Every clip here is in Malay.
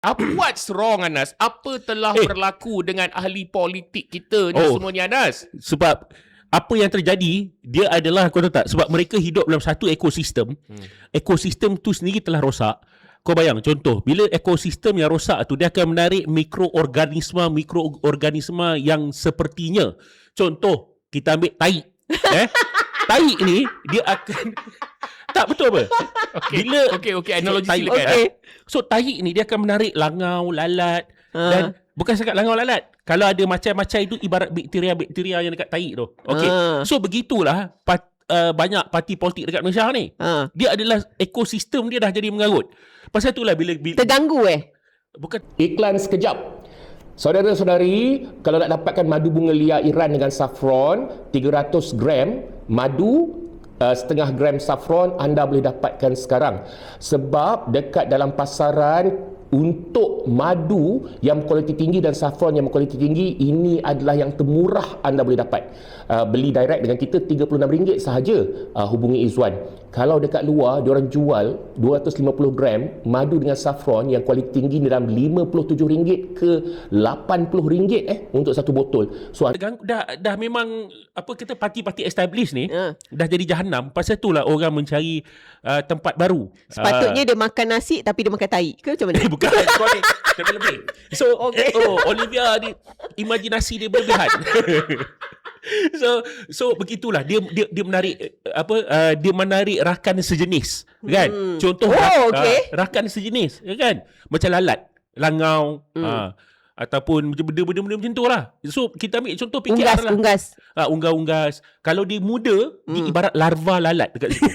What's wrong, Anas? Apa telah berlaku dengan ahli politik kita ni semua ni, Anas? Sebab apa yang terjadi, dia adalah, kau tahu tak, sebab mereka hidup dalam satu ekosistem. Ekosistem tu sendiri telah rosak. Kau bayang, contoh, bila ekosistem yang rosak tu, dia akan menarik mikroorganisma yang sepertinya. Contoh, kita ambil tahi. Tai ni, dia akan... Tak betul apa? Okey, analogi silakan. Okay. So tahi ni dia akan menarik langau, lalat dan bukan sekat langau, lalat. Kalau ada macam-macam itu ibarat bakteria yang dekat tahi tu. Okey. So begitulah banyak parti politik dekat Malaysia ni. Dia adalah ekosistem dia dah jadi mengarut. Pasal itulah bila terganggu bukan iklan sekejap. Saudara-saudari, kalau nak dapatkan madu bunga liar Iran dengan saffron 300 gram madu, setengah gram saffron anda boleh dapatkan sekarang. Sebab dekat dalam pasaran untuk madu yang kualiti tinggi dan saffron yang kualiti tinggi, ini adalah yang termurah anda boleh dapat. Beli direct dengan kita RM36 sahaja. Hubungi Izwan. Kalau dekat luar diorang jual 250 gram madu dengan saffron yang kualiti tinggi dalam RM57 ke RM80 untuk satu botol. So dah memang apa kita parti-parti established ni dah jadi jahanam. Pasal itulah orang mencari tempat baru. Sepatutnya dia makan nasi tapi dia makan tahi ke macam mana? Bukan, kau ni lebih. So Olivia ni imajinasi dia berlebihan. So begitulah dia menarik dia menarik rakan sejenis kan. Contoh rakan sejenis kan, macam lalat, langau, ataupun benda-benda macam tu lah. So kita ambil contoh PKR unggas. Kalau dia muda, dia ibarat larva lalat dekat situ.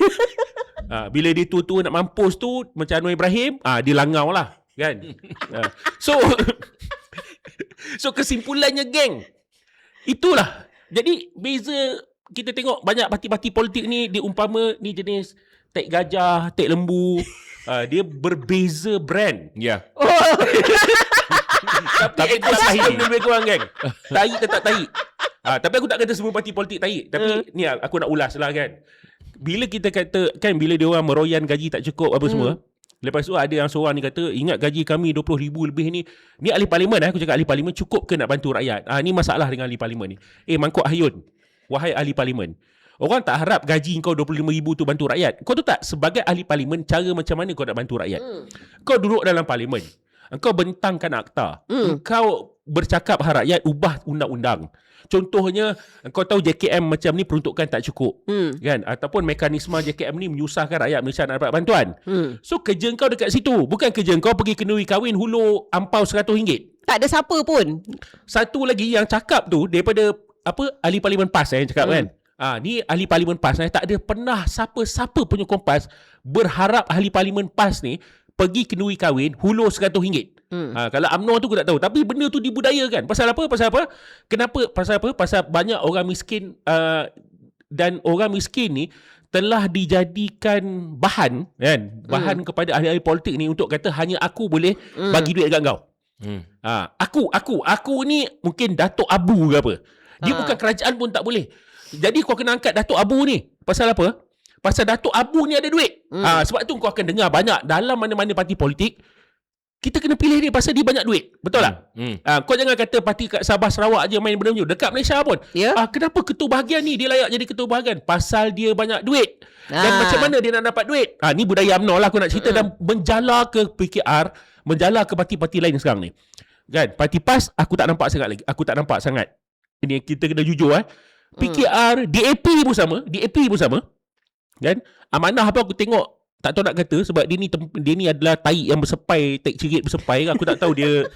Bila dia tua-tua nak mampus tu macam Anwar Ibrahim, dia langau lah kan. So kesimpulannya geng, itulah. Jadi beza kita tengok banyak parti-parti politik ni diumpama ni jenis tek gajah, tek lembu. Dia berbeza brand. Ya. Tapi ekosistem dia lebih kurang geng. Tahi tetap tahi. Tapi aku tak kata semua parti politik tahi. Tapi ni aku nak ulas lah kan. Bila kita kata kan, bila dia orang meroyan gaji tak cukup apa semua, lepas tu ada yang seorang ni kata, ingat gaji kami 20,000 lebih ni. Ni ahli parlimen aku cakap ahli parlimen cukup ke nak bantu rakyat? Ni masalah dengan ahli parlimen ni. Mangkuk Hayun, wahai ahli parlimen, orang tak harap gaji kau 25,000 tu bantu rakyat. Kau tahu tak, sebagai ahli parlimen, cara macam mana kau nak bantu rakyat? Kau duduk dalam parlimen, engkau bentangkan akta, engkau bercakap rakyat ubah undang-undang. Contohnya, kau tahu JKM macam ni peruntukan tak cukup, kan? Ataupun mekanisme JKM ni menyusahkan rakyat Malaysia nak dapat bantuan. So kerja kau dekat situ, bukan kerja kau pergi kenduri kahwin hulur ampau RM100. Tak ada siapa pun. Satu lagi yang cakap tu daripada ahli parlimen PAS yang cakap kan. Ni ahli parlimen PAS, tak ada pernah siapa penyokong PAS berharap ahli parlimen PAS ni pergi kenduri kahwin hulur RM100. Kalau UMNO tu aku tak tahu, tapi benda tu dibudayakan. Pasal apa? Kenapa? Pasal apa? Pasal banyak orang miskin, dan orang miskin ni telah dijadikan bahan kan, bahan kepada ahli-ahli politik ni untuk kata hanya aku boleh bagi duit dekat kau. Aku ni mungkin Datuk Abu ke apa. Dia bukan kerajaan pun tak boleh. Jadi kau kena angkat Datuk Abu ni. Pasal apa? Pasal Datuk Abu ni ada duit. Sebab tu kau akan dengar banyak dalam mana-mana parti politik, kita kena pilih dia pasal dia banyak duit. Betul tak? Kau jangan kata parti kat Sabah Sarawak je main benda macam tu. Dekat Malaysia pun. Kenapa ketua bahagian ni dia layak jadi ketua bahagian? Pasal dia banyak duit. Dan macam mana dia nak dapat duit? Ni budaya UMNO lah aku nak cerita, dan menjala ke PKR, menjala ke parti-parti lain sekarang ni. Kan? Parti PAS aku tak nampak sangat lagi. Aku tak nampak sangat. Ini kita kena jujur PKR, DAP pun sama. Kan? Amanah apa aku tengok, tak tahu nak kata sebab dia ni adalah tai yang bersepai, tai cerit bersepai. Aku tak tahu dia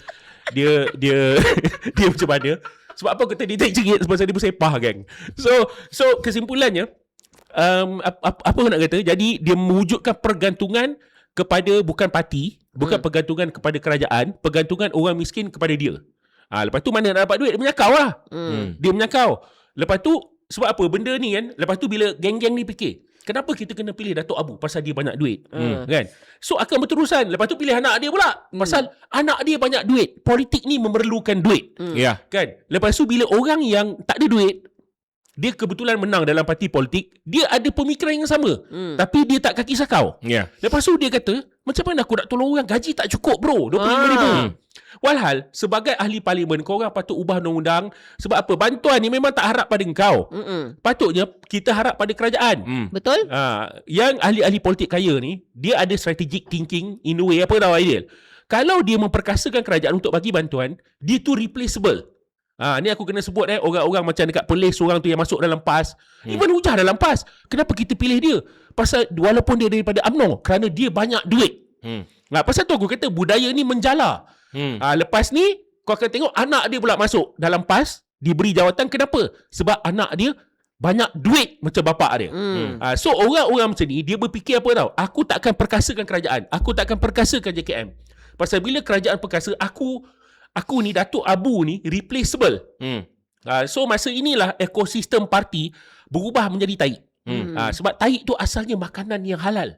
dia macam mana. Sebab apa kata dia tai cerit? Sebab dia bersepah kan. So kesimpulannya, apa aku nak kata, jadi dia mewujudkan pergantungan kepada bukan parti, bukan pergantungan kepada kerajaan, pergantungan orang miskin kepada dia. Lepas tu mana nak dapat duit? Dia menyakau lah. Dia menyakau. Lepas tu sebab apa benda ni kan? Lepas tu bila geng-geng ni fikir, kenapa kita kena pilih Datuk Abu? Pasal dia banyak duit. Kan? So akan berterusan. Lepas tu pilih anak dia pula. Pasal anak dia banyak duit. Politik ni memerlukan duit. Kan? Lepas tu bila orang yang tak ada duit, dia kebetulan menang dalam parti politik, dia ada pemikiran yang sama. Tapi dia tak kaki sakau. Ya. Lepas tu dia kata, macam mana aku nak tolong orang, gaji tak cukup bro, RM25,000. Walhal, sebagai ahli parlimen, korang patut ubah undang-undang. Sebab apa? Bantuan ni memang tak harap pada engkau. Patutnya kita harap pada kerajaan. Betul? Yang ahli-ahli politik kaya ni, dia ada strategic thinking in a way. Apa tahu Aidil? Kalau dia memperkasakan kerajaan untuk bagi bantuan, dia tu replaceable. Ni aku kena sebut orang-orang macam dekat Perlis orang tu yang masuk dalam PAS. Even Hujah dalam PAS. Kenapa kita pilih dia? Pasal walaupun dia daripada UMNO, kerana dia banyak duit. Pasal tu aku kata budaya ni menjala. Lepas ni kau akan tengok anak dia pula masuk dalam PAS, diberi jawatan. Kenapa? Sebab anak dia banyak duit macam bapak dia. So orang-orang macam ni, dia berfikir apa tau? Aku takkan perkasakan kerajaan. Aku takkan perkasakan JKM. Pasal bila kerajaan perkasa, aku ni Datuk Abu ni replaceable. So masa inilah ekosistem parti berubah menjadi taik. Sebab taik tu asalnya makanan yang halal.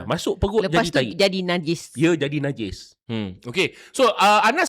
Masuk perut Lepas jadi tu taik. jadi najis. Ya, jadi najis. Okay. So Anas